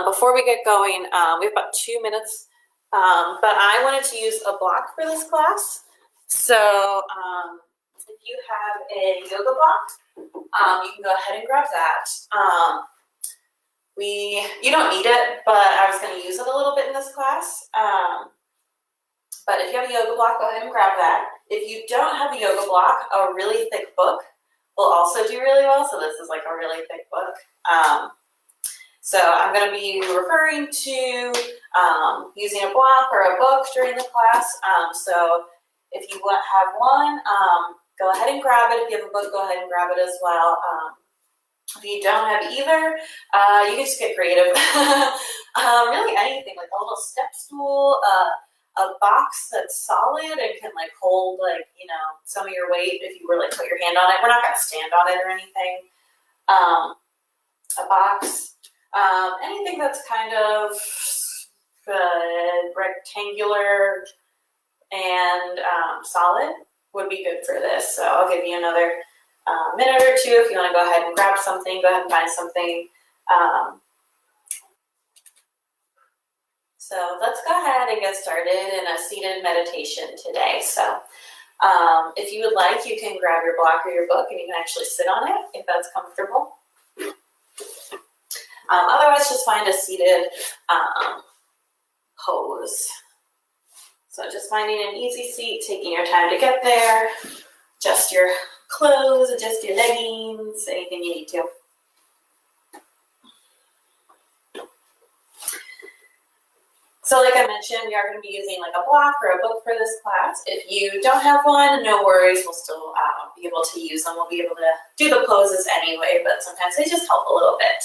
Before we get going, we have about 2 minutes, but I wanted to use a block for this class. So if you have a yoga block, you can go ahead and grab that. You don't need it, but I was going to use it a little bit in this class. But if you have a yoga block, go ahead and grab that. If you don't have a yoga block, a really thick book will also do really well. So this is like a really thick book. So I'm going to be referring to using a block or a book during the class. So if you have one, go ahead and grab it. If you have a book, go ahead and grab it as well. If you don't have either, you can just get creative. Really anything, like a little step stool, a box that's solid and can like hold like, some of your weight if you really put your hand on it. We're not going to stand on it or anything. A box, anything that's kind of rectangular and solid would be good for this. So I'll give you another minute or two. If you want to go ahead and grab something, go ahead and find something. So let's go ahead and get started in a seated meditation today. So if you would like, you can grab your block or your book and you can actually sit on it if that's comfortable. Otherwise, just find a seated pose. So just finding an easy seat, taking your time to get there, adjust your clothes, adjust your leggings, anything you need to. So like I mentioned, we are going to be using like a block or a book for this class. If you don't have one, no worries. We'll still be able to use them. We'll be able to do the poses anyway, but sometimes they just help a little bit.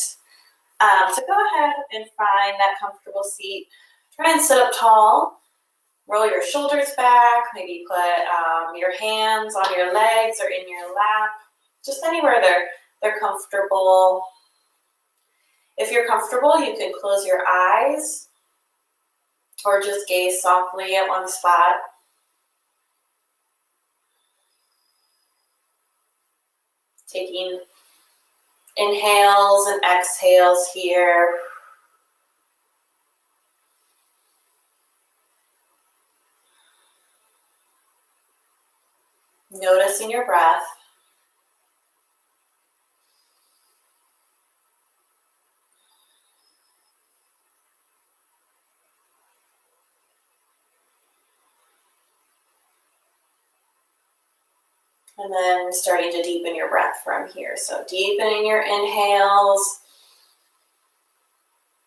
So go ahead and find that comfortable seat. Try and sit up tall. Roll your shoulders back. Maybe put your hands on your legs or in your lap. Just anywhere they're comfortable. If you're comfortable, you can close your eyes or just gaze softly at one spot. Taking inhales and exhales here. Noticing your breath. And then starting to deepen your breath from here. So deepening your inhales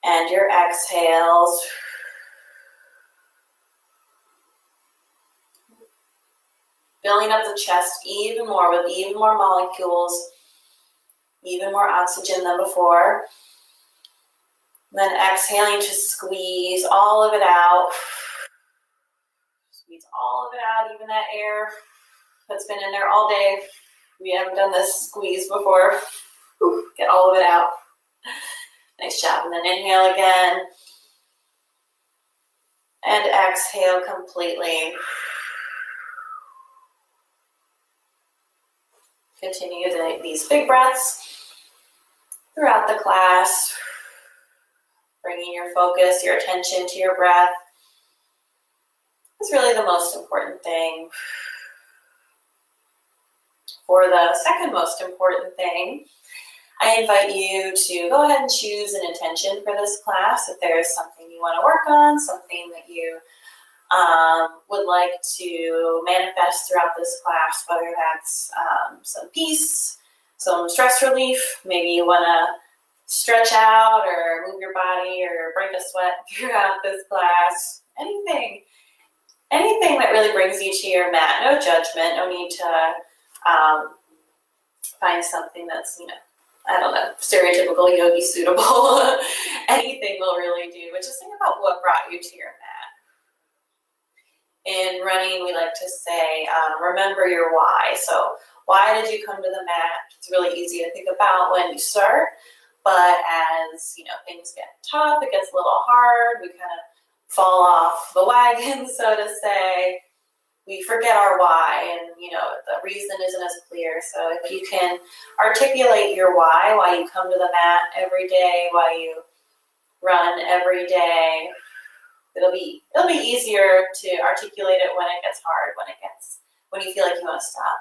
and your exhales. Filling up the chest even more with even more molecules, even more oxygen than before. And then exhaling to squeeze all of it out. Squeeze all of it out, even that air that's been in there all day. We haven't done this squeeze before. Get all of it out. Nice job. And then inhale again. And exhale completely. Continue these big breaths throughout the class. Bringing your focus, your attention to your breath. It's really the most important thing. For the second most important thing, I invite you to go ahead and choose an intention for this class. If there is something you want to work on, something that you would like to manifest throughout this class, whether that's some peace, some stress relief, maybe you want to stretch out or move your body or break a sweat throughout this class, anything that really brings you to your mat. No judgment, no need to find something that's, stereotypical yogi suitable. Anything will really do, but just think about what brought you to your mat. In running, we like to say, remember your why. So why did you come to the mat? It's really easy to think about when you start, but as things get tough, it gets a little hard, we kind of fall off the wagon, so to say. We forget our why, and the reason isn't as clear. So if you can articulate your why you come to the mat every day, why you run every day. It'll be easier to articulate it when it gets hard, when you feel like you want to stop.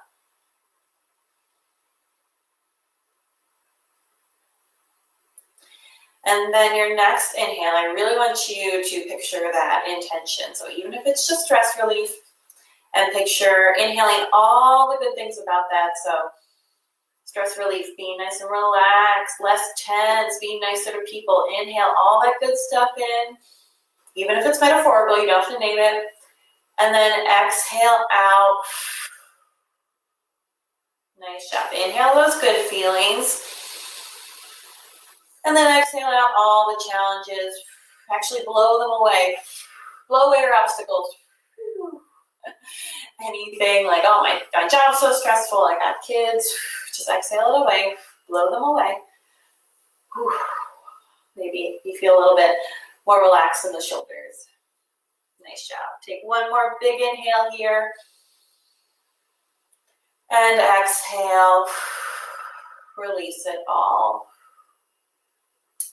And then your next inhale, I really want you to picture that intention. So even if it's just stress relief, and picture inhaling all the good things about that. So stress relief, being nice and relaxed, less tense, being nicer to people. Inhale all that good stuff in, even if it's metaphorical, you don't have to name it. And then exhale out. Nice job. Inhale those good feelings. And then exhale out all the challenges. Actually blow them away. Blow away your obstacles. Anything like, oh, my job's so stressful, I got kids. Just exhale it away. Blow them away. Maybe you feel a little bit more relaxed in the shoulders. Nice job. Take one more big inhale here. And exhale. Release it all.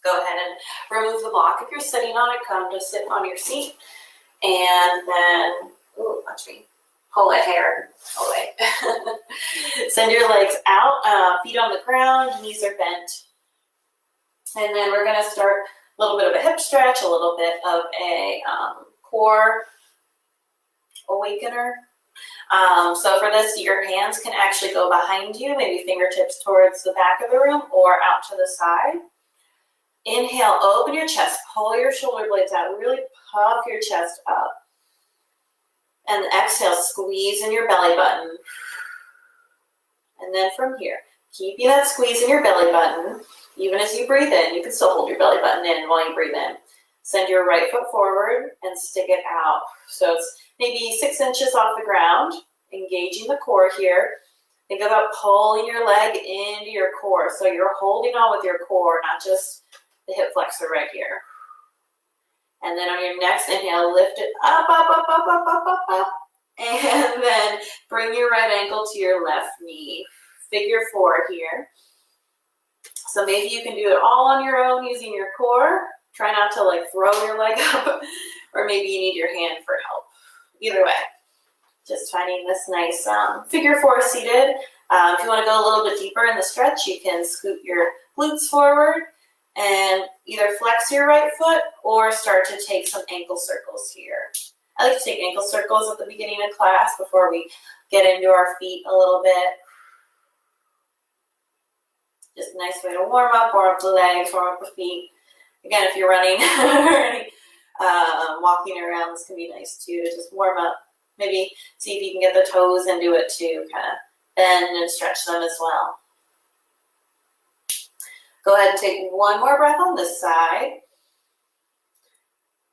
Go ahead and remove the block. If you're sitting on it, come to sit on your seat. And then, watch me pull a hair away. Send your legs out, feet on the ground, knees are bent. And then we're going to start a little bit of a hip stretch, a little bit of a core awakener. So for this, your hands can actually go behind you, maybe fingertips towards the back of the room or out to the side. Inhale, open your chest, pull your shoulder blades out, really puff your chest up. And exhale, squeeze in your belly button. And then from here, keeping that squeeze in your belly button, even as you breathe in, you can still hold your belly button in while you breathe in. Send your right foot forward and stick it out. So it's maybe 6 inches off the ground, engaging the core here. Think about pulling your leg into your core. So you're holding on with your core, not just the hip flexor right here. And then on your next inhale, lift it up, up, up, up, up, up, up, up. And then bring your right ankle to your left knee. Figure 4 here. So maybe you can do it all on your own using your core. Try not to like throw your leg up, or maybe you need your hand for help. Either way, just finding this nice figure 4 seated. If you want to go a little bit deeper in the stretch, you can scoot your glutes forward and either flex your right foot or start to take some ankle circles here. I like to take ankle circles at the beginning of class before we get into our feet a little bit. Just a nice way to warm up the legs, warm up the feet. Again, if you're running or walking around, this can be nice too, to just warm up. Maybe see if you can get the toes into it too, kind of bend and stretch them as well. Go ahead and take one more breath on this side.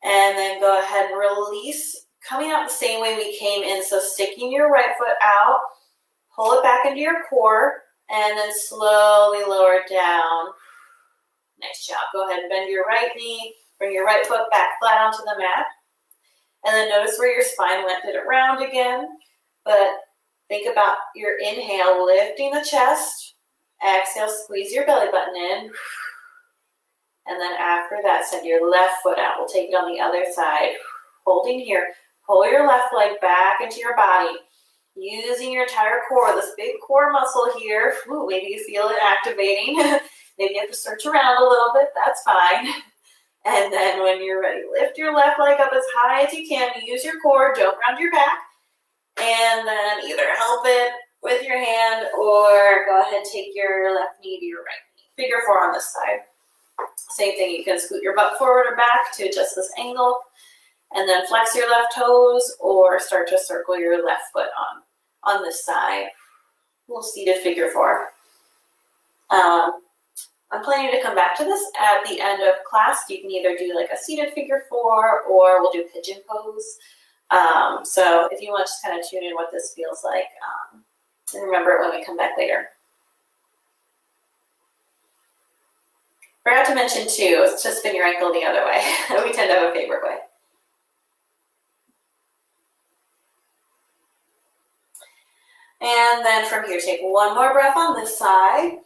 And then go ahead and release, coming out the same way we came in. So sticking your right foot out, pull it back into your core, and then slowly lower it down. Nice job. Go ahead and bend your right knee, bring your right foot back flat onto the mat. And then notice where your spine went, did it round again. But think about your inhale, lifting the chest. Exhale, squeeze your belly button in. And then after that, send your left foot out. We'll take it on the other side. Holding here. Pull your left leg back into your body. Using your entire core, this big core muscle here. Ooh, maybe you feel it activating. Maybe you have to search around a little bit. That's fine. And then when you're ready, lift your left leg up as high as you can. Use your core. Don't round your back. And then either help it with your hand or go ahead and take your left knee to your right knee. Figure 4 on this side. Same thing, you can scoot your butt forward or back to adjust this angle, and then flex your left toes or start to circle your left foot on this side. A little seated figure 4. I'm planning to come back to this at the end of class. You can either do like a seated figure 4 or we'll do pigeon pose. So if you want to just kind of tune in what this feels like and remember it when we come back later. Forgot to mention too, is to spin your ankle the other way. We tend to have a favorite way. And then from here, take one more breath on this side.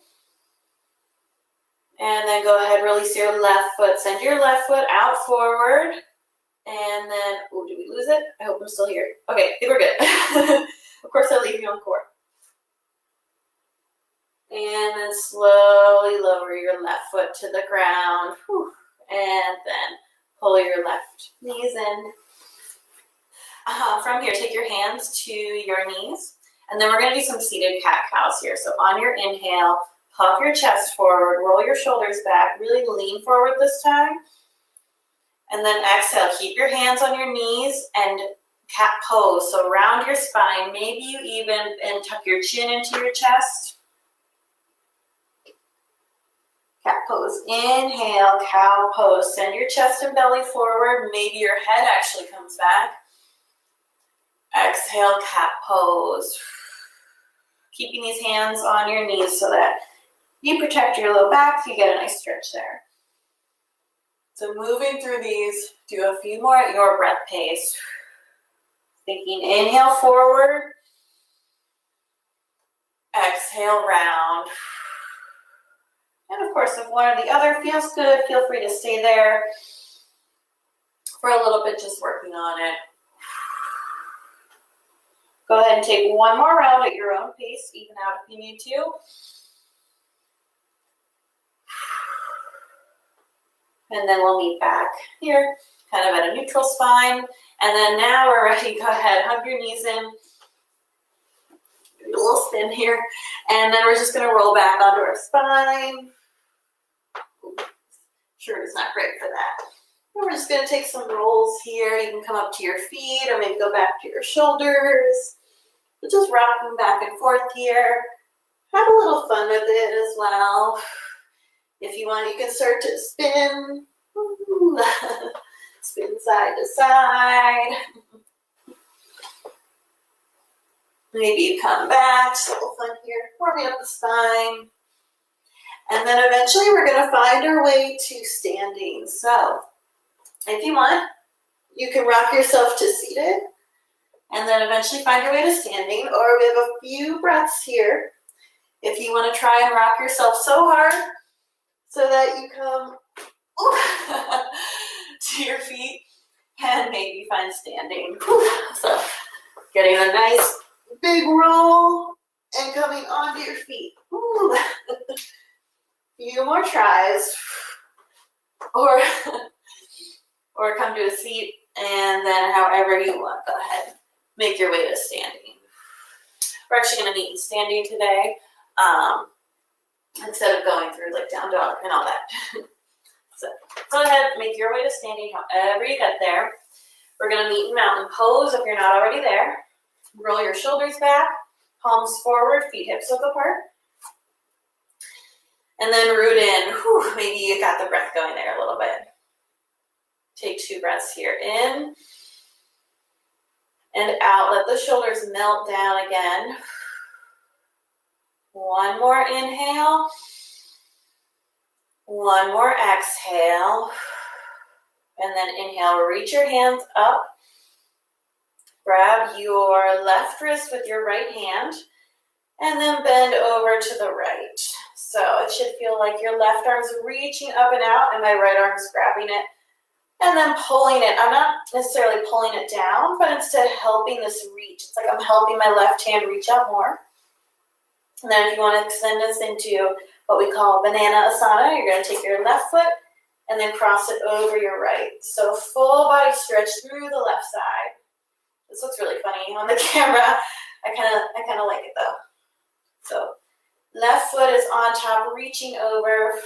And then go ahead, release your left foot. Send your left foot out forward. And then, oh, did we lose it? I hope I'm still here. Okay, I think we're good. Of course, I'll leave you on core. And then slowly lower your left foot to the ground. Whew. And then pull your left knees in. From here, take your hands to your knees. And then we're going to do some seated cat-cows here. So on your inhale, puff your chest forward, roll your shoulders back, really lean forward this time. And then exhale, keep your hands on your knees and cat pose. So round your spine, maybe you even and tuck your chin into your chest. Cat pose, inhale, cow pose. Send your chest and belly forward, maybe your head actually comes back. Exhale, cat pose. Keeping these hands on your knees so that you protect your low back, you get a nice stretch there. So moving through these, do a few more at your breath pace. Thinking inhale forward, exhale round. And of course, if one or the other feels good, feel free to stay there for a little bit, just working on it. Go ahead and take one more round at your own pace, even out if you need to. And then we'll meet back here, kind of at a neutral spine. And then now we're ready. Go ahead, hug your knees in. Do a little spin here. And then we're just going to roll back onto our spine. Shirt is not great for that. And we're just going to take some rolls here. You can come up to your feet or maybe go back to your shoulders. But just rocking back and forth here. Have a little fun with it as well. If you want, you can start to spin. Spin side to side. Maybe you come back. Just a little fun here. Warming up the spine. And then eventually we're going to find our way to standing. So if you want, you can rock yourself to seated. And then eventually find your way to standing. Or we have a few breaths here. If you want to try and rock yourself so hard so that you come to your feet and maybe find standing. So getting a nice big roll and coming onto your feet. Few more tries. Or come to a seat and then however you want, go ahead. Make your way to standing. We're actually going to meet in standing today instead of going through like down dog and all that. So go ahead, make your way to standing however you get there. We're going to meet in mountain pose if you're not already there. Roll your shoulders back, palms forward, feet hips width apart. And then root in. Whew, maybe you got the breath going there a little bit. Take 2 breaths here. In and out. Let the shoulders melt down again. One more inhale. One more exhale. And then inhale, reach your hands up. Grab your left wrist with your right hand. And then bend over to the right. So it should feel like your left arm's reaching up and out and my right arm's grabbing it. And then pulling it. I'm not necessarily pulling it down, but instead helping this reach. It's like I'm helping my left hand reach out more. And then if you want to extend this into what we call banana asana, you're going to take your left foot and then cross it over your right. So full body stretch through the left side. This looks really funny on the camera. I kind of like it though. So left foot is on top, reaching over.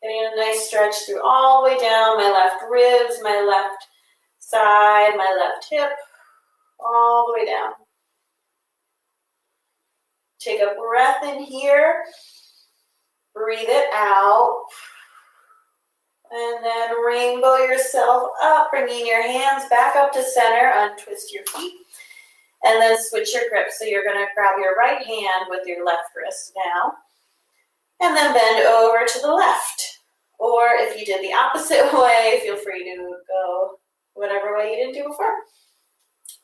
Getting a nice stretch through all the way down my left ribs, my left side, my left hip, all the way down. Take a breath in here. Breathe it out. And then rainbow yourself up, bringing your hands back up to center, untwist your feet. And then switch your grip. So you're going to grab your right hand with your left wrist now. And then bend over to the left. Or if you did the opposite way, feel free to go whatever way you didn't do before.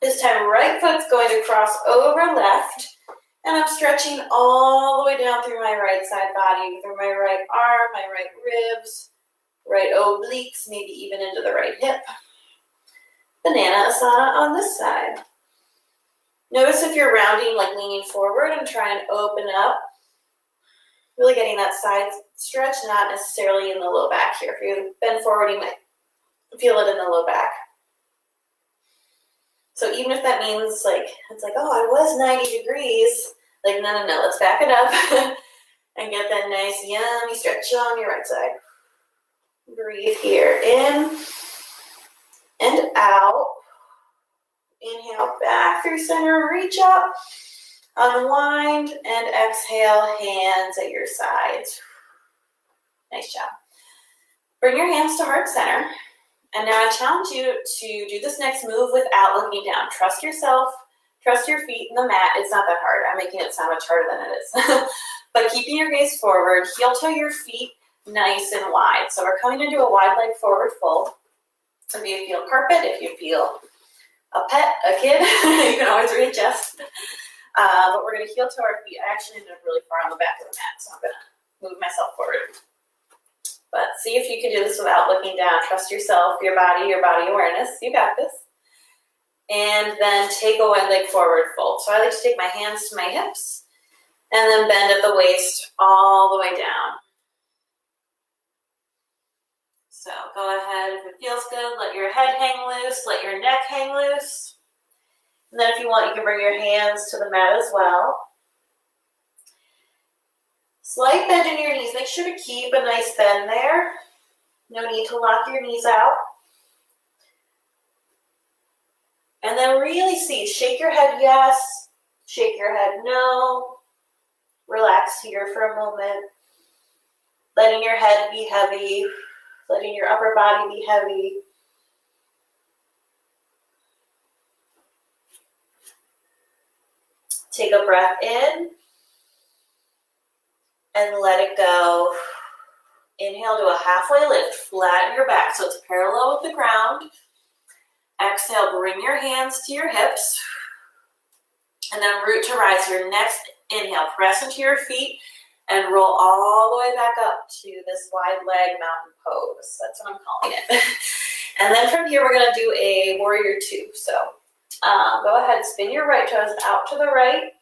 This time, right foot's going to cross over left. And I'm stretching all the way down through my right side body, through my right arm, my right ribs, right obliques, maybe even into the right hip. Banana Asana on this side. Notice if you're rounding, like leaning forward, and try and open up. Really getting that side stretch, not necessarily in the low back here. If you bend forward, you might feel it in the low back. So even if that means it's like, oh, I was 90 degrees, like no, let's back it up and get that nice yummy stretch on your right side. Breathe here, in and out. Inhale back through center, reach up, unwind, and exhale, hands at your sides. Nice job. Bring your hands to heart center. And now I challenge you to do this next move without looking down. Trust yourself, trust your feet in the mat. It's not that hard. I'm making it sound much harder than it is. But keeping your gaze forward, heel toe your feet nice and wide. So we're coming into a wide leg forward fold. If you feel carpet, if you feel a pet, a kid, you can always readjust. But we're going to heel toe our feet. I actually ended up really far on the back of the mat, so I'm going to move myself forward. But see if you can do this without looking down. Trust yourself, your body awareness. You got this. And then take a wide leg forward fold. So I like to take my hands to my hips and then bend at the waist all the way down. So go ahead, if it feels good, let your head hang loose, let your neck hang loose. And then if you want, you can bring your hands to the mat as well. Slight bend in your knees. Make sure to keep a nice bend there. No need to lock your knees out. And then really see, shake your head yes, shake your head no. Relax here for a moment. Letting your head be heavy, letting your upper body be heavy. Take a breath in. And let it go. Inhale to a halfway lift. Flatten your back so it's parallel with the ground. Exhale, bring your hands to your hips. And then root to rise. Your next inhale, press into your feet and roll all the way back up to this wide leg mountain pose. That's what I'm calling it. And then from here, we're going to do a warrior two. So go ahead, spin your right toes out to the right.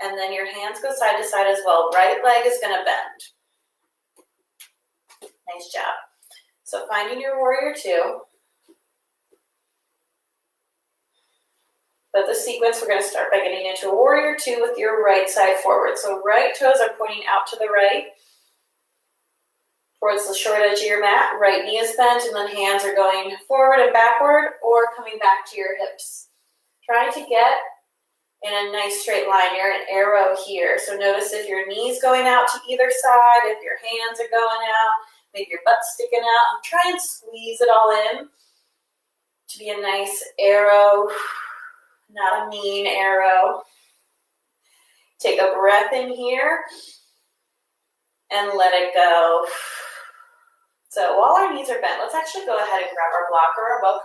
And then your hands go side to side as well. Right leg is going to bend. Nice job. So finding your warrior two. But the sequence, we're going to start by getting into a warrior two with your right side forward. So right toes are pointing out to the right, towards the short edge of your mat. Right knee is bent, and then hands are going forward and backward or coming back to your hips. Try to get in a nice straight line. You're an arrow here. So notice if your knee's going out to either side, if your hands are going out, maybe your butt's sticking out. And try and squeeze it all in to be a nice arrow, not a mean arrow. Take a breath in here and let it go. So while our knees are bent, let's actually go ahead and grab our block or our book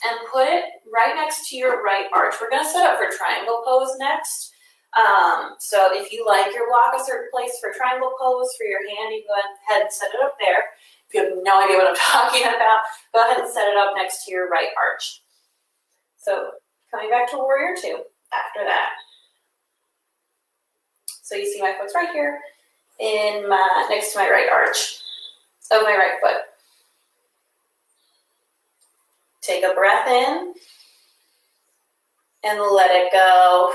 and put it right next to your right arch. We're going to set up for triangle pose next. So if you like your block a certain place for triangle pose for your hand, you go ahead and set it up there. If you have no idea what I'm talking about, go ahead and set it up next to your right arch. So coming back to warrior two after that. So you see my foot's right here next to my right arch of my right foot. Take a breath in and let it go.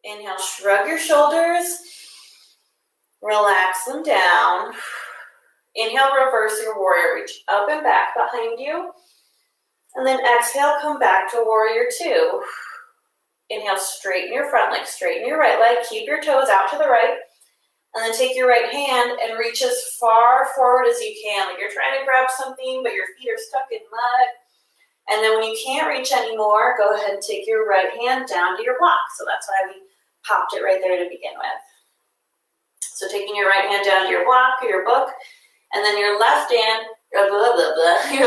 Inhale, shrug your shoulders, relax them down. Inhale, reverse your warrior, reach up and back behind you. And then exhale, come back to warrior two. Inhale, straighten your front leg, straighten your right leg, keep your toes out to the right. And then take your right hand and reach as far forward as you can. Like you're trying to grab something, but your feet are stuck in mud. And then when you can't reach anymore, go ahead and take your right hand down to your block. So that's why we popped it right there to begin with. So taking your right hand down to your block or your book, and then your left hand, your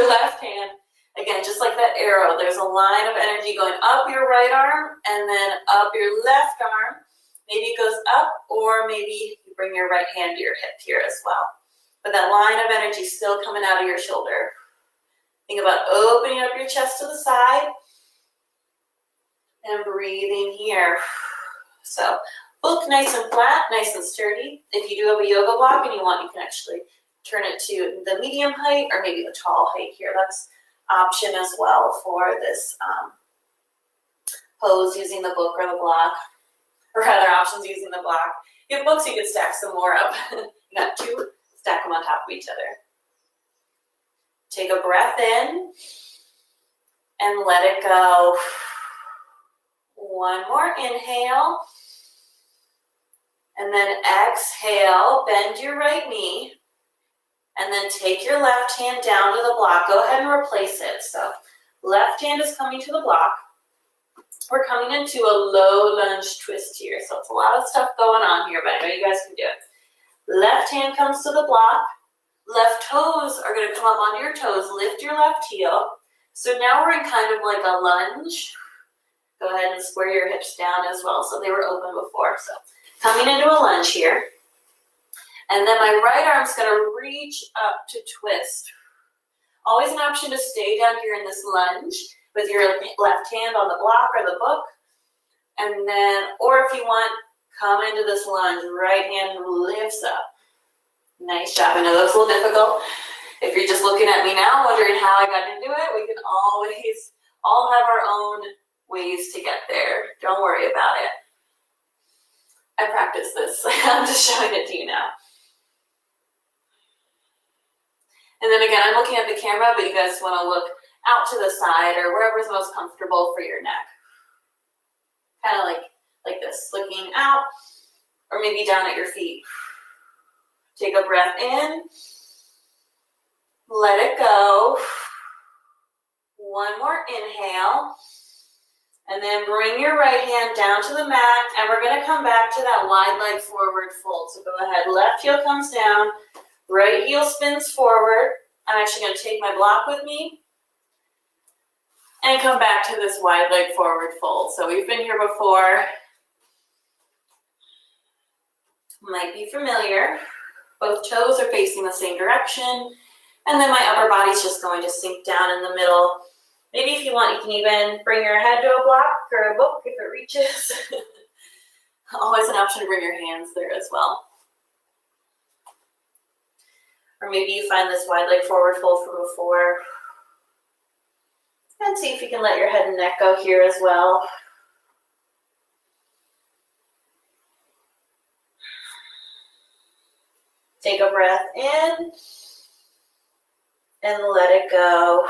left hand Again, just like that arrow, there's a line of energy going up your right arm and then up your left arm. Maybe it goes up, or maybe you bring your right hand to your hip here as well. But that line of energy still coming out of your shoulder. Think about opening up your chest to the side and breathing here. So book nice and flat, nice and sturdy. If you do have a yoga block and you want, you can actually turn it to the medium height or maybe the tall height here. That's option as well for this pose using the book or the block, or other options using the block. If you have books, you can stack some more up. You got two, stack them on top of each other. Take a breath in and let it go. One more inhale. And then exhale, bend your right knee. And then take your left hand down to the block. Go ahead and replace it. So left hand is coming to the block. We're coming into a low lunge twist here. So it's a lot of stuff going on here, but I know you guys can do it. Left hand comes to the block. Left toes are going to come up onto your toes. Lift your left heel. So now we're in kind of like a lunge. Go ahead and square your hips down as well. So they were open before. So coming into a lunge here. And then my right arm's going to reach up to twist. Always an option to stay down here in this lunge with your left hand on the block or the book. And then, or if you want, come into this lunge. Right hand lifts up. Nice job. I know that was a little difficult. If you're just looking at me now, wondering how I got into it, we can always all have our own ways to get there. Don't worry about it. I practice this. I'm just showing it to you now. And then again, I'm looking at the camera, but you guys want to look out to the side or wherever's most comfortable for your neck. Kind of like this, looking out, or maybe down at your feet. Take a breath in. Let it go. One more inhale. And then bring your right hand down to the mat, and we're going to come back to that wide leg forward fold. So go ahead, left heel comes down, right heel spins forward. I'm actually going to take my block with me and come back to this wide leg forward fold. So we've been here before. Might be familiar. Both toes are facing the same direction, and then my upper body's just going to sink down in the middle. Maybe if you want, you can even bring your head to a block or a book if it reaches. Always an option to bring your hands there as well. Or maybe you find this wide leg forward fold from before. And see if you can let your head and neck go here as well. Take a breath in and let it go.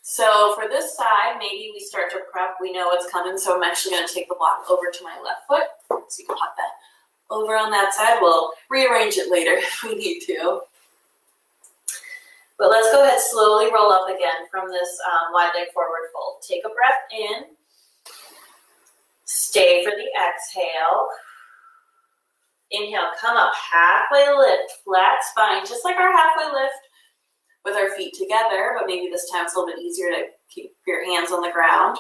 So for this side, maybe we start to prep. We know what's coming, so I'm actually going to take the block over to my left foot. So you can pop that over on that side. We'll rearrange it later if we need to. But let's go ahead, slowly roll up again from this wide leg forward fold. Take a breath in. Stay for the exhale. Inhale, come up, halfway lift, flat spine, just like our halfway lift with our feet together, but maybe this time it's a little bit easier to keep your hands on the ground.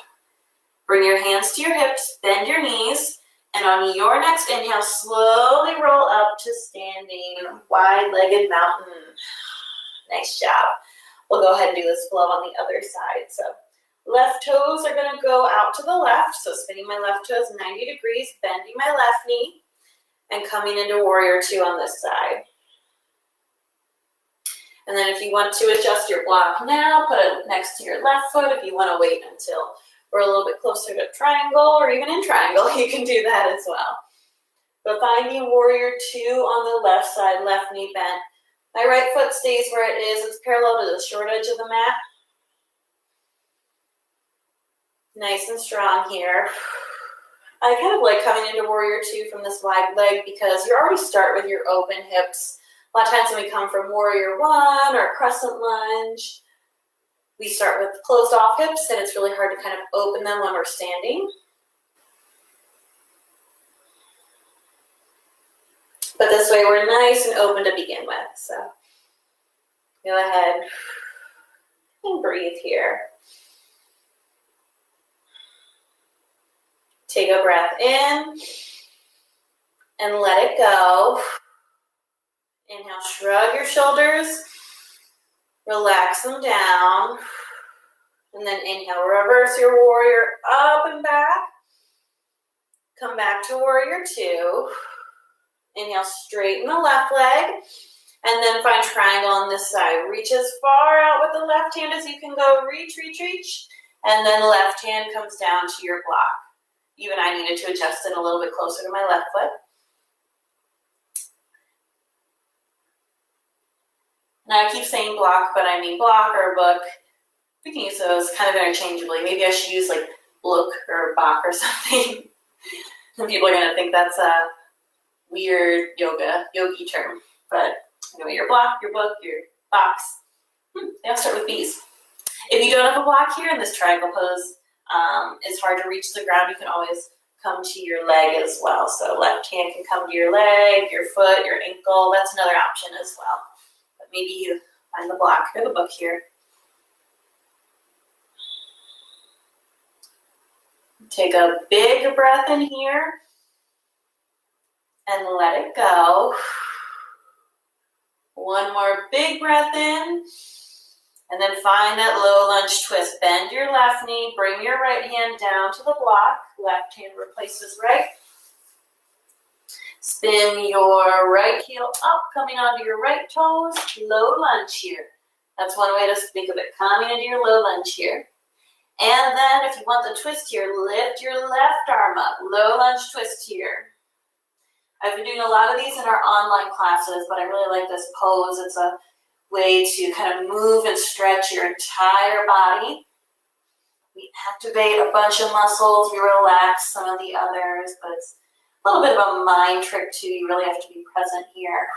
Bring your hands to your hips, bend your knees, and on your next inhale, slowly roll up to standing wide-legged mountain. Nice job. We'll go ahead and do this flow on the other side. So left toes are going to go out to the left, so spinning my left toes 90 degrees, bending my left knee, and coming into warrior two on this side. And then if you want to adjust your block now, put it next to your left foot. If you want to wait until we're a little bit closer to triangle or even in triangle, you can do that as well. But finding warrior two on the left side, left knee bent. My right foot stays where it is. It's parallel to the short edge of the mat. Nice and strong here. I kind of like coming into warrior two from this wide leg because you already start with your open hips. A lot of times when we come from warrior one or crescent lunge, we start with closed off hips and it's really hard to kind of open them when we're standing. But this way we're nice and open to begin with. So Go ahead and breathe here. Take a breath in and let it go. Inhale, shrug your shoulders, relax them down, and then inhale, reverse your warrior up and back. Come back to warrior two. Inhale, straighten the left leg, and then find triangle on this side. Reach as far out with the left hand as you can go. Reach, reach, reach, and then left hand comes down to your block. Even I needed to adjust it a little bit closer to my left foot. Now I keep saying block, but I mean block or book. We can use those kind of interchangeably. Maybe I should use like book or bok or something. Some people are going to think that's a weird yogi term. But anyway, your block, your book, your box, they all start with B's. If you don't have a block here in this triangle pose, it's hard to reach the ground. You can always come to your leg as well. So left hand can come to your leg, your foot, your ankle. That's another option as well. But maybe you find the block or the book here. Take a big breath in here and let it go. One more big breath in, and then find that low lunge twist. Bend your left knee, bring your right hand down to the block. Left hand replaces right. Spin your right heel up, coming onto your right toes. Low lunge here. That's one way to think of it, coming into your low lunge here. And then if you want the twist here, lift your left arm up. Low lunge twist here. I've been doing a lot of these in our online classes, but I really like this pose. It's a way to kind of move and stretch your entire body. We activate a bunch of muscles, we relax some of the others, but it's a little bit of a mind trick too. You really have to be present here.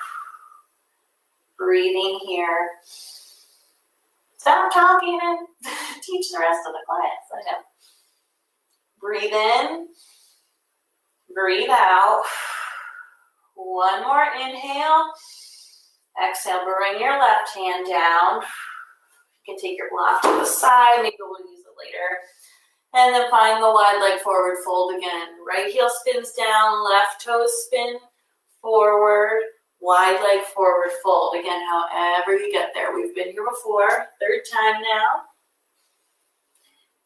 Breathing here. Stop talking and teach the rest of the class. I know. Breathe in, breathe out. One more inhale. Exhale, bring your left hand down. You can take your block to the side. Maybe we'll use it later. And then find the wide leg forward fold again. Right heel spins down, left toes spin forward. Wide leg forward fold. Again, however you get there. We've been here before. Third time now.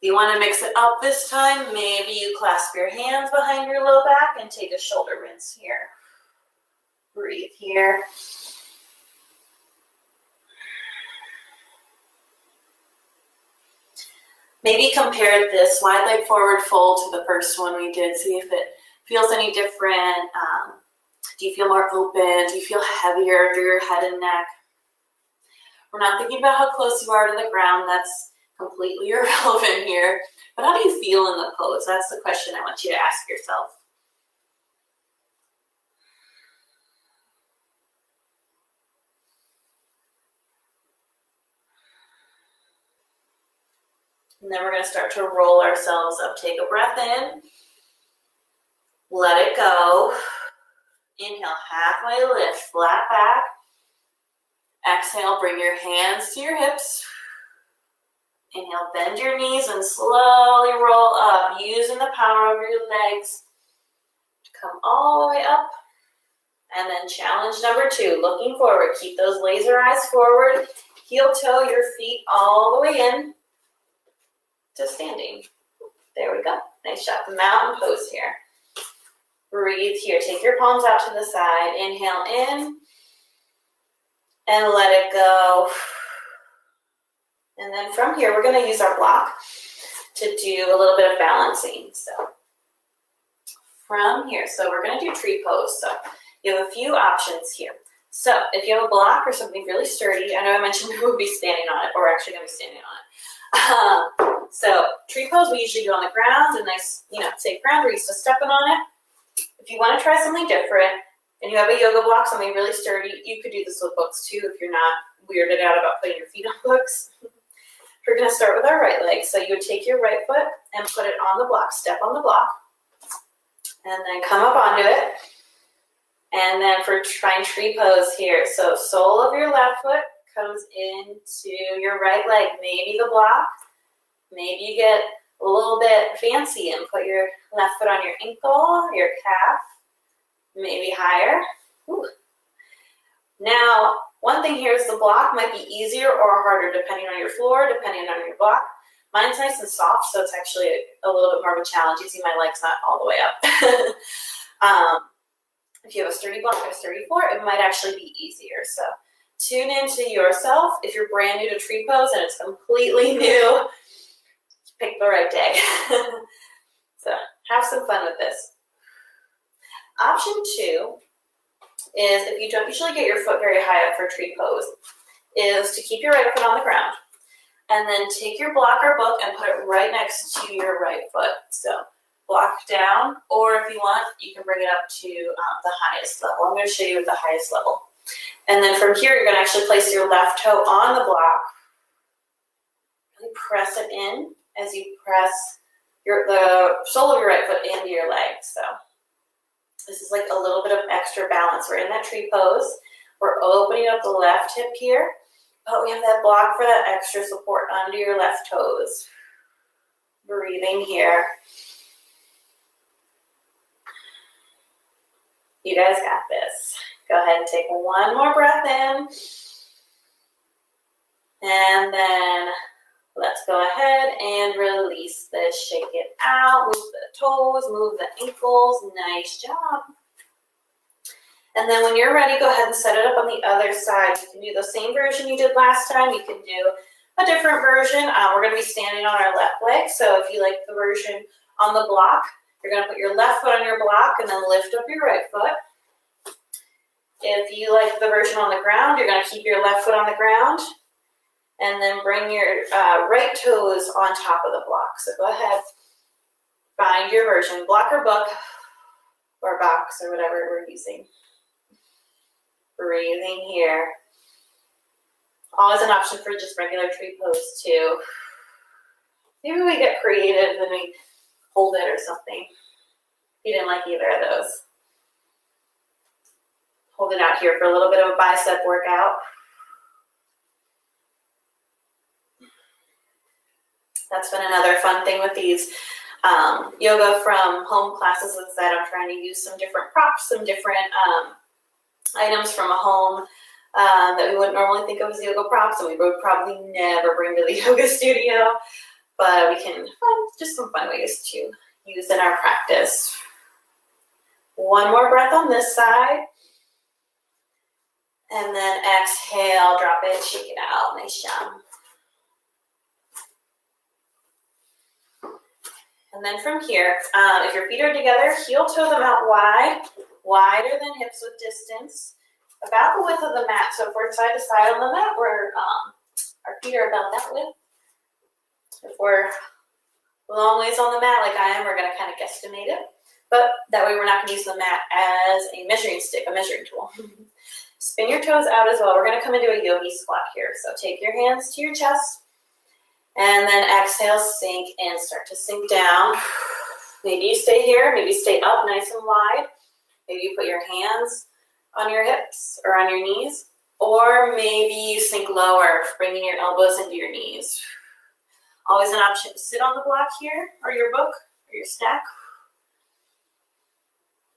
If you want to mix it up this time, maybe you clasp your hands behind your low back and take a shoulder rinse here. Breathe here. Maybe compare this wide leg forward fold to the first one we did. See if it feels any different. Do you feel more open? Do you feel heavier under your head and neck? We're not thinking about how close you are to the ground. That's completely irrelevant here. But how do you feel in the pose? That's the question I want you to ask yourself. And then we're going to start to roll ourselves up. Take a breath in. Let it go. Inhale, halfway lift, flat back. Exhale, bring your hands to your hips. Inhale, bend your knees and slowly roll up, using the power of your legs to come all the way up. And then challenge number 2, looking forward. Keep those laser eyes forward. Heel toe your feet all the way in to standing. There we go. Nice job. Mountain pose here. Breathe here. Take your palms out to the side. Inhale in and let it go. And then from here, we're going to use our block to do a little bit of balancing. So from here, so we're going to do tree pose. So you have a few options here. So if you have a block or something really sturdy, I know I mentioned we would be standing on it, or we're actually going to be standing on it. So tree pose we usually do on the ground, a nice, safe ground. We're used to stepping on it. If you want to try something different and you have a yoga block, something really sturdy, you could do this with books too if you're not weirded out about putting your feet on books. We're going to start with our right leg. So you would take your right foot and put it on the block, step on the block, and then come up onto it. And then for trying tree pose here, so sole of your left foot comes into your right leg, maybe the block. Maybe you get a little bit fancy and put your left foot on your ankle, your calf, maybe higher. Ooh. Now, one thing here is the block might be easier or harder depending on your floor, depending on your block. Mine's nice and soft, so it's actually a little bit more of a challenge. You see my leg's not all the way up. If you have a sturdy block or a sturdy floor, it might actually be easier. So tune into yourself. If you're brand new to tree pose and it's completely new, pick the right day. So have some fun with this. Option 2 is, if you don't usually get your foot very high up for tree pose, is to keep your right foot on the ground and then take your block or book and put it right next to your right foot. So block down, or if you want, you can bring it up to the highest level. I'm going to show you at the highest level. And then from here, you're going to actually place your left toe on the block. Really press it in as you press the sole of your right foot into your leg. So this is like a little bit of extra balance. We're in that tree pose. We're opening up the left hip here, but we have that block for that extra support under your left toes. Breathing here. You guys got this. Go ahead and take one more breath in. And then let's go ahead and release this. Shake it out. Move the toes, move the ankles. Nice job. And then when you're ready, go ahead and set it up on the other side. You can do the same version you did last time. You can do a different version. We're going to be standing on our left leg. So if you like the version on the block, you're going to put your left foot on your block and then lift up your right foot. If you like the version on the ground, you're going to keep your left foot on the ground and then bring your right toes on top of the block. So go ahead, find your version, block or book or box or whatever we're using. Breathing here. Always an option for just regular tree pose too. Maybe we get creative and we hold it or something. You didn't like either of those. Hold it out here for a little bit of a bicep workout. That's been another fun thing with these yoga from home classes, is that I'm trying to use some different props, some different items from a home that we wouldn't normally think of as yoga props, and we would probably never bring to the yoga studio, but we can find just some fun ways to use in our practice. One more breath on this side. And then exhale, drop it, shake it out. Nice job. And then from here, if your feet are together, heel toe them out wide, wider than hips with distance, about the width of the mat. So if we're side to side on the mat, our feet are about that width. If we're a long ways on the mat like I am, we're going to kind of guesstimate it. But that way we're not going to use the mat as a measuring stick, a measuring tool. Spin your toes out as well. We're going to come into a yogi squat here. So take your hands to your chest and then exhale, sink and start to sink down. Maybe you stay here, maybe stay up nice and wide. Maybe you put your hands on your hips or on your knees, or maybe you sink lower, bringing your elbows into your knees. Always an option to sit on the block here or your book or your stack.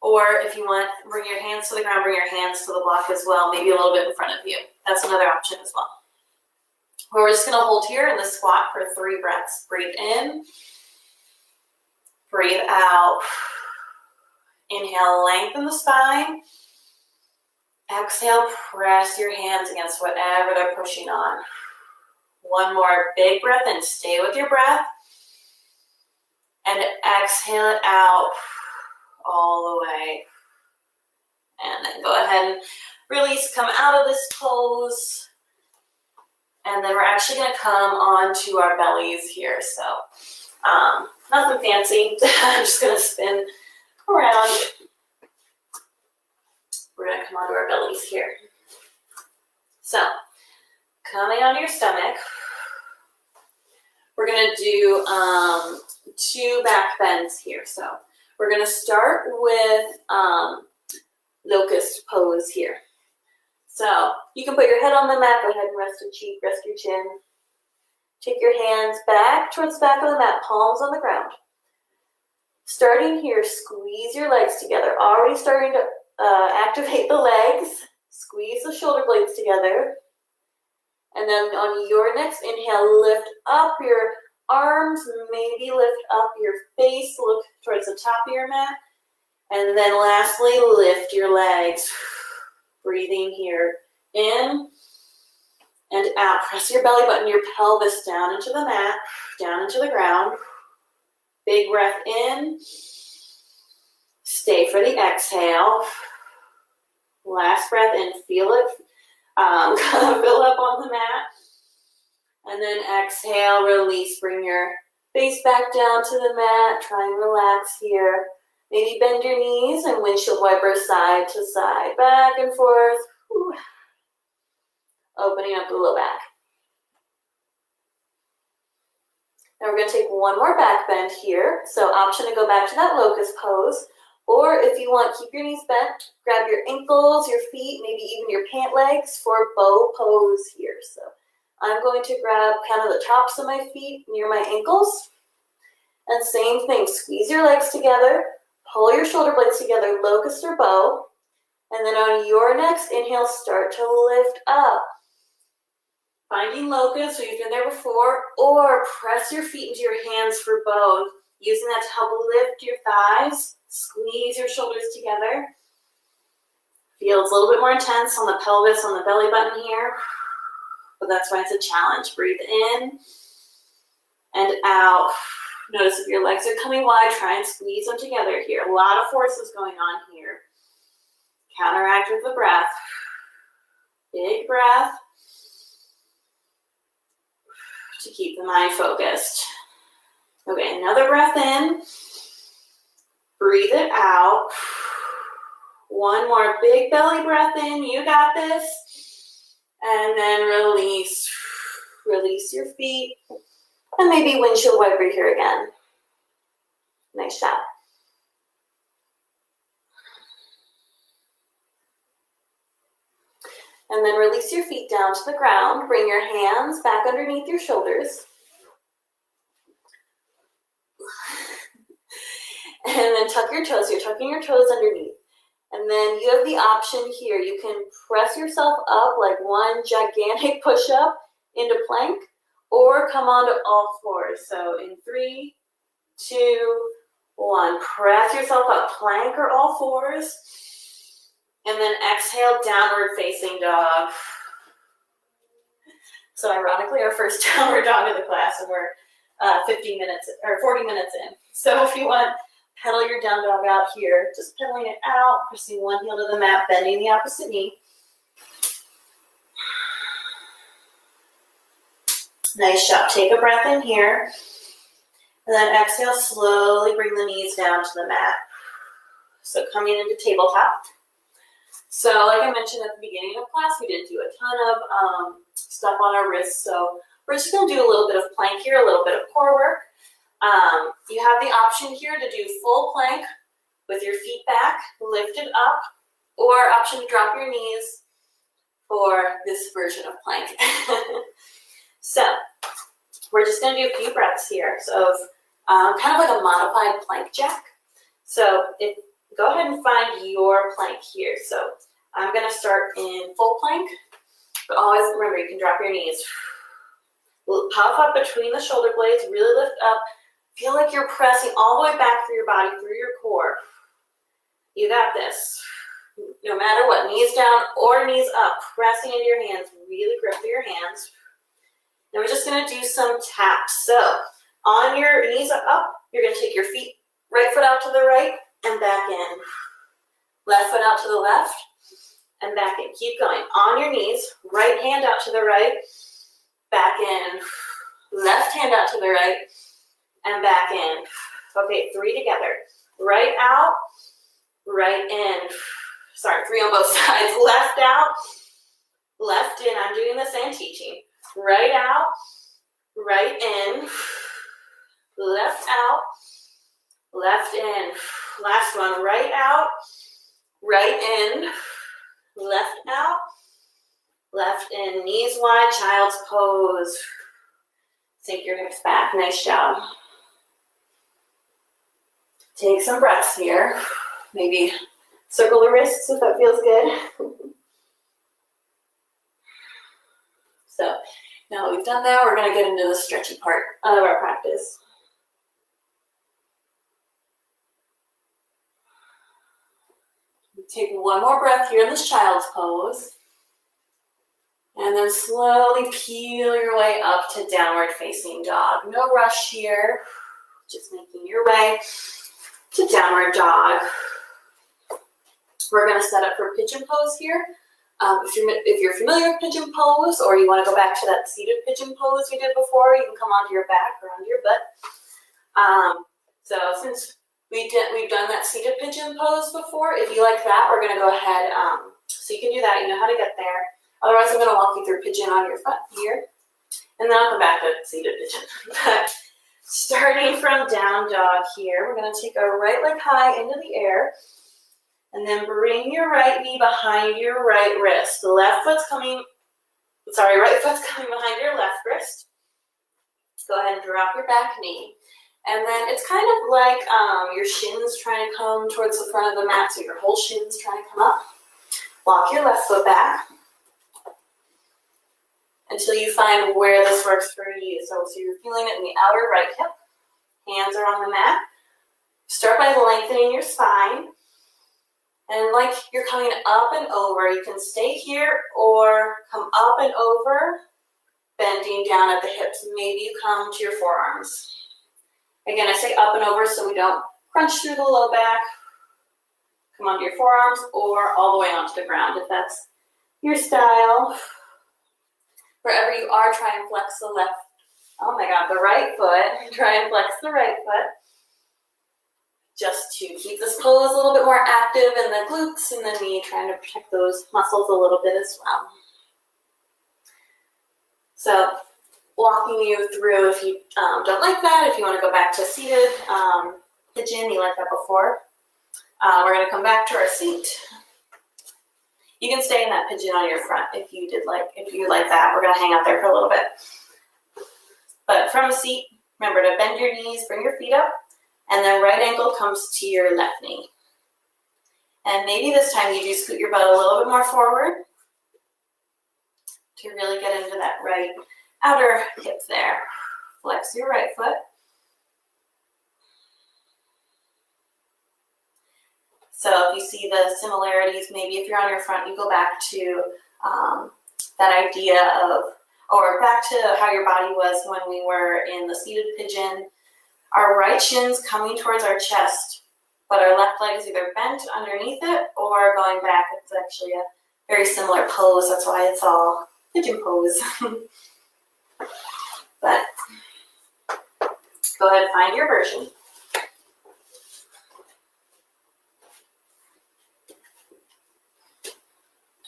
Or if you want, bring your hands to the ground, bring your hands to the block as well, maybe a little bit in front of you. That's another option as well. We're just going to hold here in the squat for 3 breaths. Breathe in, breathe out. Inhale, lengthen the spine. Exhale, press your hands against whatever they're pushing on. One more big breath in, stay with your breath. And exhale it out all the way. And then go ahead and release, come out of this pose. And then we're actually going to come onto our bellies here. So nothing fancy. I'm just going to spin around. We're going to come onto our bellies here. So coming onto your stomach, we're going to do 2 back bends here. So we're going to start with locust pose here. So you can put your head on the mat, go ahead and rest your cheek, rest your chin. Take your hands back towards the back of the mat, palms on the ground. Starting here, squeeze your legs together. Already starting to activate the legs. Squeeze the shoulder blades together. And then on your next inhale, lift up your arms, maybe lift up your face, look towards the top of your mat. And then lastly, lift your legs. Breathing here in and out. Press your belly button, your pelvis down into the mat, down into the ground. Big breath in. Stay for the exhale. Last breath in. Feel it. Fill up on the mat. And then exhale, release. Bring your face back down to the mat. Try and relax here. Maybe bend your knees and windshield wiper side to side. Back and forth. Whew. Opening up the low back. Now we're going to take one more back bend here. So option to go back to that locust pose. Or if you want, keep your knees bent. Grab your ankles, your feet, maybe even your pant legs for bow pose here. So I'm going to grab kind of the tops of my feet near my ankles. And same thing, squeeze your legs together. Pull your shoulder blades together, locust or bow. And then on your next inhale, start to lift up. Finding locust, so you've been there before, or press your feet into your hands for bow. Using that to help lift your thighs, squeeze your shoulders together. Feels a little bit more intense on the pelvis, on the belly button here. But that's why it's a challenge. Breathe in and out. Notice if your legs are coming wide, try and squeeze them together here. A lot of forces going on here. Counteract with the breath. Big breath to keep the mind focused. Okay, another breath in. Breathe it out. One more big belly breath in. You got this. And then release. Release your feet. And maybe windshield wiper here again. Nice job. And then release your feet down to the ground. Bring your hands back underneath your shoulders. And then tuck your toes. You're tucking your toes underneath. And then you have the option here. You can press yourself up like one gigantic push-up into plank, or come onto all fours. So in 3, 2, 1. Press yourself up, plank or all fours. And then exhale, downward facing dog. So ironically, our first downward dog of the class, and we're 40 minutes in. So if you want, pedal your down dog out here, just pedaling it out, pressing one heel to the mat, bending the opposite knee. Nice job. Take a breath in here. And then exhale, slowly bring the knees down to the mat. So coming into tabletop. So like I mentioned at the beginning of class, we didn't do a ton of stuff on our wrists. So we're just going to do a little bit of plank here, a little bit of core work. You have the option here to do full plank with your feet back, lifted up, or option to drop your knees for this version of plank. So we're just going to do a few breaths here. So kind of like a modified plank jack. So go ahead and find your plank here. So I'm going to start in full plank, but always remember you can drop your knees. Puff up between the shoulder blades, really lift up. Feel like you're pressing all the way back through your body, through your core. You got this. No matter what, knees down or knees up, pressing into your hands, really grip through your hands. Now we're just going to do some taps. So on your knees up, you're going to take your feet, right foot out to the right and back in. Left foot out to the left and back in. Keep going. On your knees, right hand out to the right, back in. Left hand out to the right and back in. Okay, 3 together. Right out, right in. Sorry, 3 on both sides. Left out, left in. I'm doing this and teaching. Right out, right in. Left out, left in. Last one, right out, right in. Left out, Left in, knees wide, child's pose. Sink your hips back, nice job. Take some breaths here. Maybe circle the wrists if that feels good. So now that we've done that, we're gonna get into the stretchy part of our practice. Take one more breath here in this child's pose. And then slowly peel your way up to downward facing dog. No rush here, just making your way to downward dog. We're gonna set up for pigeon pose here. If you're familiar with pigeon pose, or you wanna go back to that seated pigeon pose we did before, you can come onto your back or onto your butt. So since we've done that seated pigeon pose before, if you like that, we're gonna go ahead, so you can do that, you know how to get there. Otherwise, I'm going to walk you through pigeon on your front here, and then I'll come back to seated pigeon. But starting from down dog here, we're going to take our right leg high into the air, and then bring your right knee behind your right wrist. The right foot's coming behind your left wrist. Go ahead and drop your back knee. And then it's kind of like your shins trying to come towards the front of the mat, so your whole shin's trying to come up. Walk your left foot back until you find where this works for you. So you're feeling it in the outer right hip. Hands are on the mat. Start by lengthening your spine. And like you're coming up and over, you can stay here or come up and over, bending down at the hips. Maybe you come to your forearms. Again, I say up and over so we don't crunch through the low back. Come onto your forearms or all the way onto the ground if that's your style. Wherever you are, try and flex the the right foot. Try and flex the right foot. Just to keep this pose a little bit more active in the glutes and the knee, trying to protect those muscles a little bit as well. So walking you through, if you don't like that, if you want to go back to seated pigeon, you like that before. We're going to come back to our seat. You can stay in that pigeon on your front if you like that. We're going to hang out there for a little bit. But from a seat, remember to bend your knees, bring your feet up, and then right ankle comes to your left knee. And maybe this time you do scoot your butt a little bit more forward to really get into that right outer hip there. Flex your right foot. So if you see the similarities, maybe if you're on your front, you go back to that idea of, or back to how your body was when we were in the seated pigeon. Our right shin's coming towards our chest, but our left leg is either bent underneath it or going back. It's actually a very similar pose. That's why it's all pigeon pose. But go ahead and find your version.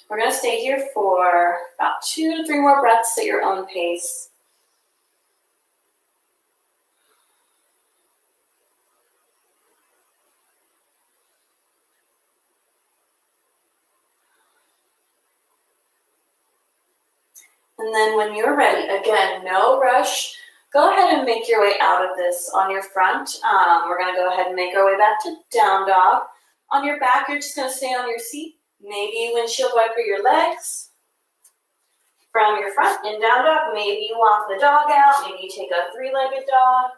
We're going to stay here for about 2 to 3 more breaths at your own pace. And then when you're ready, again, no rush. Go ahead and make your way out of this on your front. We're going to go ahead and make our way back to down dog. On your back, you're just going to stay on your seat. Maybe windshield wiper your legs from your front in down dog. Maybe you walk the dog out. Maybe you take a 3-legged dog.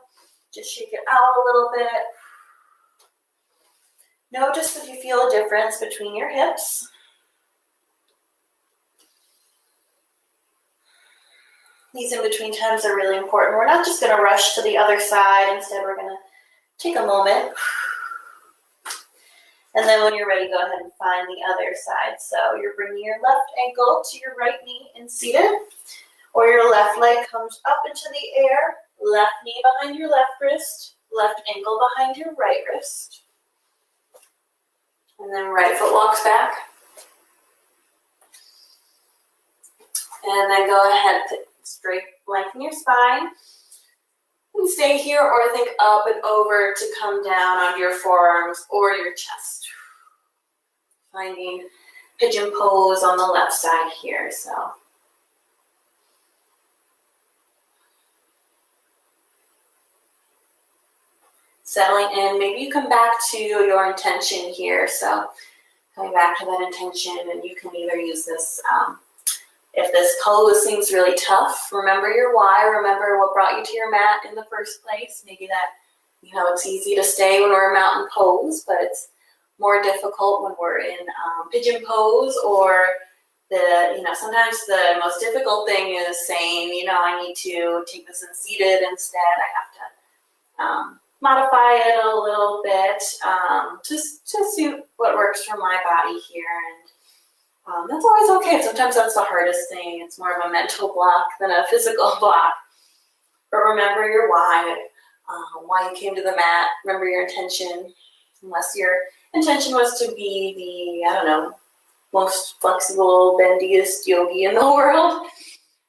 Just shake it out a little bit. Notice if you feel a difference between your hips. These in-between times are really important. We're not just going to rush to the other side. Instead, we're going to take a moment. And then when you're ready, go ahead and find the other side. So you're bringing your left ankle to your right knee in seated, or your left leg comes up into the air, left knee behind your left wrist, left ankle behind your right wrist. And then right foot walks back. And then go ahead to straight lengthen your spine. And stay here or think up and over to come down on your forearms or your chest. Finding pigeon pose on the left side here. So Settling in, maybe you come back to your intention here. So coming back to that intention, and you can either use this, if this pose seems really tough, remember your why, remember what brought you to your mat in the first place. Maybe that, it's easy to stay when we're in mountain pose, but it's more difficult when we're in pigeon pose, or sometimes the most difficult thing is saying, I need to take this in seated instead. I have to modify it a little bit just to suit what works for my body here. And that's always okay. Sometimes that's the hardest thing. It's more of a mental block than a physical block. But remember your why you came to the mat. Remember your intention. Unless your intention was to be the, most flexible, bendiest yogi in the world,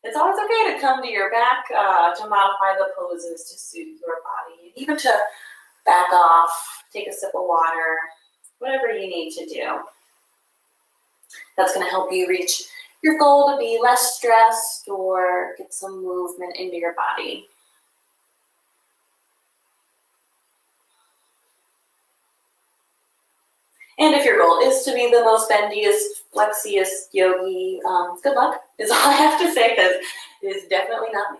it's always okay to come to your back to modify the poses to suit your body. Even to back off, take a sip of water, whatever you need to do. That's going to help you reach your goal to be less stressed or get some movement into your body. And if your goal is to be the most bendiest, flexiest yogi, good luck is all I have to say, because it is definitely not me.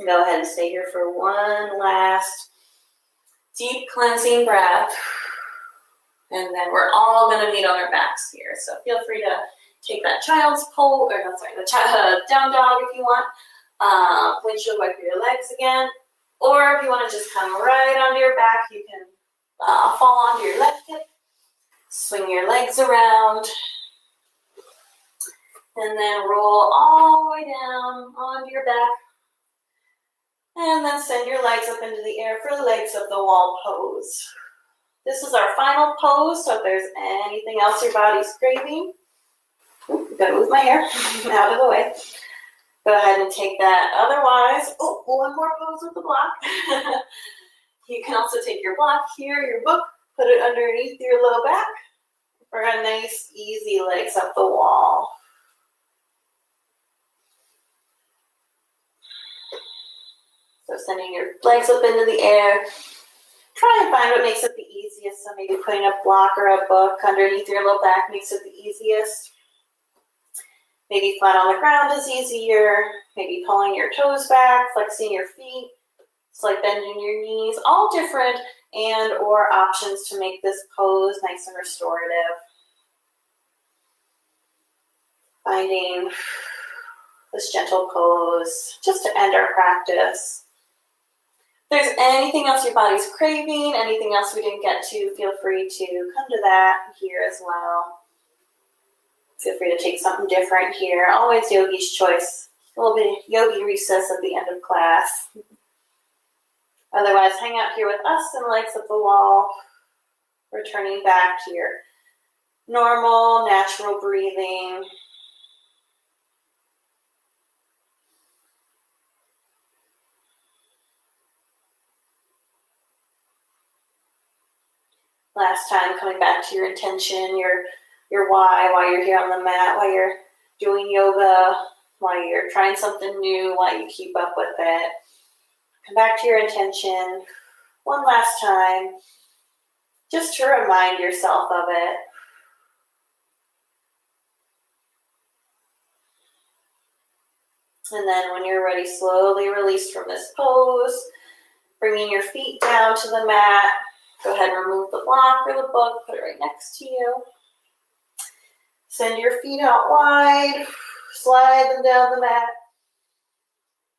Go ahead and stay here for one last deep cleansing breath. And then we're all going to meet on our backs here. So feel free to take that child's pose, the down dog if you want. Windshield wiper your legs again. Or if you want to just come right onto your back, you can fall onto your left hip. Swing your legs around. And then roll all the way down onto your back. And then send your legs up into the air for the legs up the wall pose. This is our final pose, so if there's anything else your body's craving, gotta move my hair out of the way. Go ahead and take that. Otherwise, one more pose with the block. You can also take your block here, your book, put it underneath your low back for a nice, easy legs up the wall. So sending your legs up into the air. Try and find what makes it the easiest. So maybe putting a block or a book underneath your low back makes it the easiest. Maybe flat on the ground is easier. Maybe pulling your toes back, flexing your feet. It's like bending your knees. All different and or options to make this pose nice and restorative. Finding this gentle pose just to end our practice. If there's anything else your body's craving, anything else we didn't get to, feel free to come to that here as well. Feel free to take something different here. Always yogi's choice. A little bit of yogi recess at the end of class. Otherwise, hang out here with us and legs up the wall. Returning back to your normal, natural breathing. Last time, coming back to your intention, your why you're here on the mat, why you're doing yoga, why you're trying something new, why you keep up with it. Come back to your intention one last time, just to remind yourself of it. And then when you're ready, slowly release from this pose, bringing your feet down to the mat. Go ahead and remove the block or the book, put it right next to you. Send your feet out wide, slide them down the mat.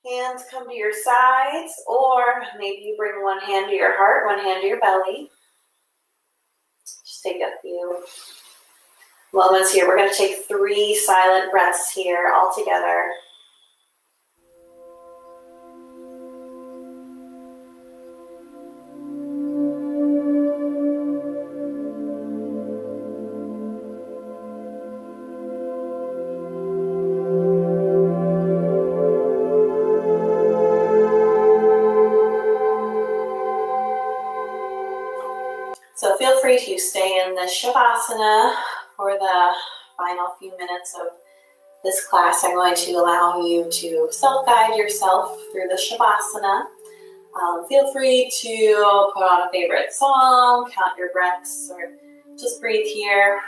Hands come to your sides, or maybe you bring one hand to your heart, one hand to your belly. Just take a few moments here. We're going to take 3 silent breaths here all together. So feel free to stay in the Savasana for the final few minutes of this class. I'm going to allow you to self-guide yourself through the Savasana. Feel free to put on a favorite song, count your breaths, or just breathe here.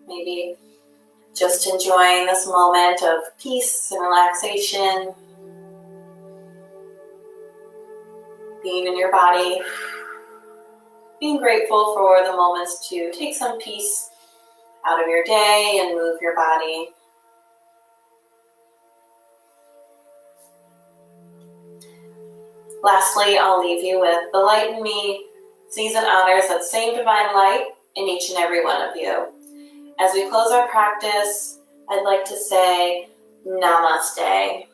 Maybe just enjoying this moment of peace and relaxation. Being in your body. Being grateful for the moments to take some peace out of your day and move your body. Lastly, I'll leave you with the light in me sees and honors that same divine light in each and every one of you. As we close our practice, I'd like to say Namaste.